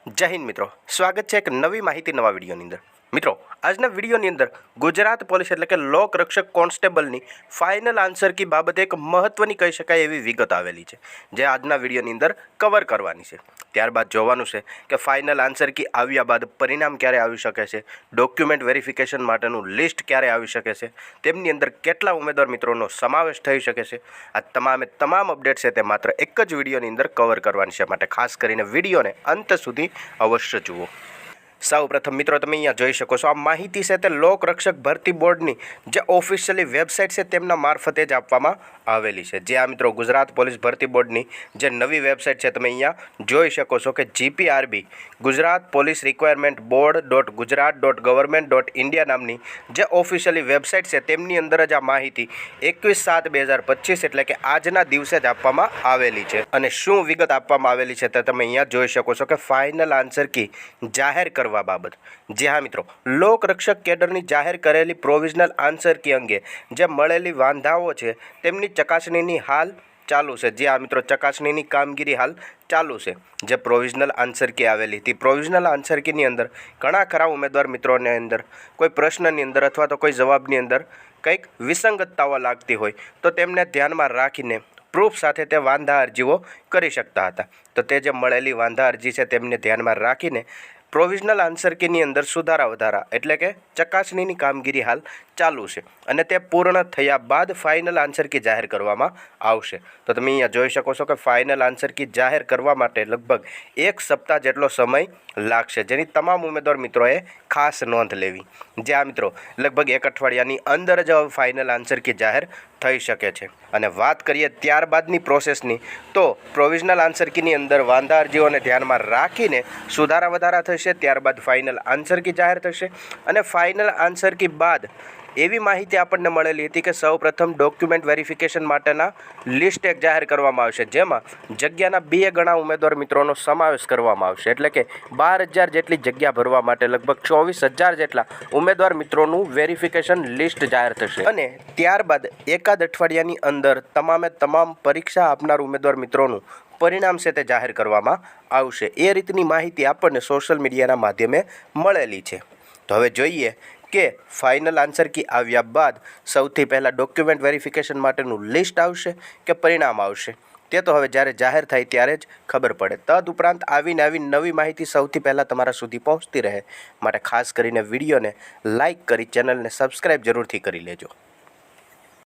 જય હિન્દ મિત્રો, સ્વાગત છે એક નવી માહિતી નવા વિડીયોની અંદર। મિત્રો, આજના વિડીયોની અંદર ગુજરાત પોલીસ એટલે કે લોક રક્ષક કોન્સ્ટેબલની ફાઇનલ આન્સર કી બાબતે એક મહત્વની કહી શકાય એવી વિગત આવેલી છે, જે આજના વિડીયોની અંદર કવર કરવાની છે। ત્યારબાદ જોવાનું છે કે ફાઇનલ આન્સર કી આવ્યા બાદ પરિણામ ક્યારે આવી શકે છે, ડોક્યુમેન્ટ વેરિફિકેશન માટેનું લિસ્ટ ક્યારે આવી શકે છે, તેમની અંદર કેટલા ઉમેદવાર મિત્રોનો સમાવેશ થઈ શકે છે। આ તમામ અપડેટ છે તે માત્ર એક જ વિડીયોની અંદર કવર કરવાની છે, માટે ખાસ કરીને વિડીયોને અંત સુધી અવશ્ય જુઓ। સૌ પ્રથમ મિત્રો, તમે અહીંયા જોઈ શકો છો, આ માહિતી છે તે લોક રક્ષક ભરતી બોર્ડની જે ઓફિશિયલી વેબસાઇટ છે તેમના મારફતે જ આપવામાં આવેલી છે। જે આ મિત્રો ગુજરાત પોલીસ ભરતી બોર્ડની જે નવી વેબસાઇટ છે તમે અહીંયા જોઈ શકો છો કે GPRB Gujarat police requirement board.gujarat.government.india નામની જે ઓફિશિયલી વેબસાઇટ છે તેમની અંદર જ આ માહિતી 21/7/2025 એટલે કે આજના દિવસે જ આપવામાં આવેલી છે। અને શું વિગત આપવામાં આવેલી છે તે તમે અહીંયા જોઈ શકો છો કે ફાઇનલ આન્સર કી જાહેર બાબત। જે હા મિત્રો, લોક રક્ષક કેડરની જાહેર કરેલી પ્રોવિઝનલ આન્સર કી અંગે જે મળેલી વાંધાઓ છે તેમની ચકાસણીની હાલ ચાલુ છે। જે આ મિત્રો, ચકાસણીની કામગીરી હાલ ચાલુ છે। જે પ્રોવિઝનલ આન્સર કી આવેલી હતી, પ્રોવિઝનલ આન્સર કીની અંદર ઘણા ખરા ઉમેદવાર મિત્રોને અંદર કોઈ પ્રશ્નની અંદર અથવા તો કોઈ જવાબની અંદર કંઈક વિસંગતતાઓ લાગતી હોય તો તેમને ધ્યાનમાં રાખીને પ્રૂફ સાથે તે વાંધા અરજીઓ કરી શકતા હતા। તો તે જે મળેલી વાંધા અરજી છે તેમને ધ્યાનમાં રાખીને પ્રોવિઝનલ આન્સર કીની અંદર સુધારા વધારા એટલે કે ચકાસણીની કામગીરી હાલ ચાલુ છે, અને તે પૂર્ણ થયા બાદ ફાઇનલ આન્સર કી જાહેર કરવામાં આવશે। તો તમે અહીંયા જોઈ શકો છો કે ફાઇનલ આન્સર કી જાહેર કરવા માટે લગભગ 1 સપ્તાહ જેટલો સમય લાગશે, જેની તમામ ઉમેદવાર મિત્રોએ ખાસ નોંધ લેવી। જે આ મિત્રો, લગભગ 1 અઠવાડિયાની અંદર જ ફાઇનલ આન્સર કી જાહેર થઈ શકે છે। અને વાત કરીએ ત્યારબાદની પ્રોસેસની, તો પ્રોવિઝનલ આન્સર કીની અંદર વાંધા અરજીઓને ધ્યાનમાં રાખીને સુધારા વધારા થશે, ત્યારબાદ ફાઇનલ આન્સર કી જાહેર થશે, અને ફાઇનલ આન્સર કી બાદ એવી માહિતી આપણને મળેલી હતી કે સૌપ્રથમ ડોક્યુમેન્ટ વેરિફિકેશન માટેના લિસ્ટ એક જાહેર કરવામાં આવશે, જેમાં જગ્યાના 2 ગણા ઉમેદવાર મિત્રોનો સમાવેશ કરવામાં આવશે। એટલે કે 12,000 જેટલી જગ્યા ભરવા માટે લગભગ 24,000 જેટલા ઉમેદવાર મિત્રોનું વેરિફિકેશન લિસ્ટ જાહેર થશે, અને ત્યારબાદ એકાદ અઠવાડિયાની અંદર તમામ પરીક્ષા આપનાર ઉમેદવાર મિત્રોનું પરિણામ છે તે જાહેર કરવામાં આવશે। એ રીતની માહિતી આપણને સોશિયલ મીડિયાના માધ્યમે મળેલી છે। તો હવે જોઈએ કે ફાઇનલ આન્સર કી આવ્યા બાદ સૌથી પહેલાં ડોક્યુમેન્ટ વેરિફિકેશન માટેનું લિસ્ટ આવશે કે પરિણામ આવશે, તે તો હવે જ્યારે જાહેર થાય ત્યારે જ ખબર પડે। તદુપરાંત આવી નવી માહિતી સૌથી પહેલાં તમારા સુધી પહોંચતી રહે માટે ખાસ કરીને વિડીયોને લાઇક કરી ચેનલને સબસ્ક્રાઈબ જરૂરથી કરી લેજો।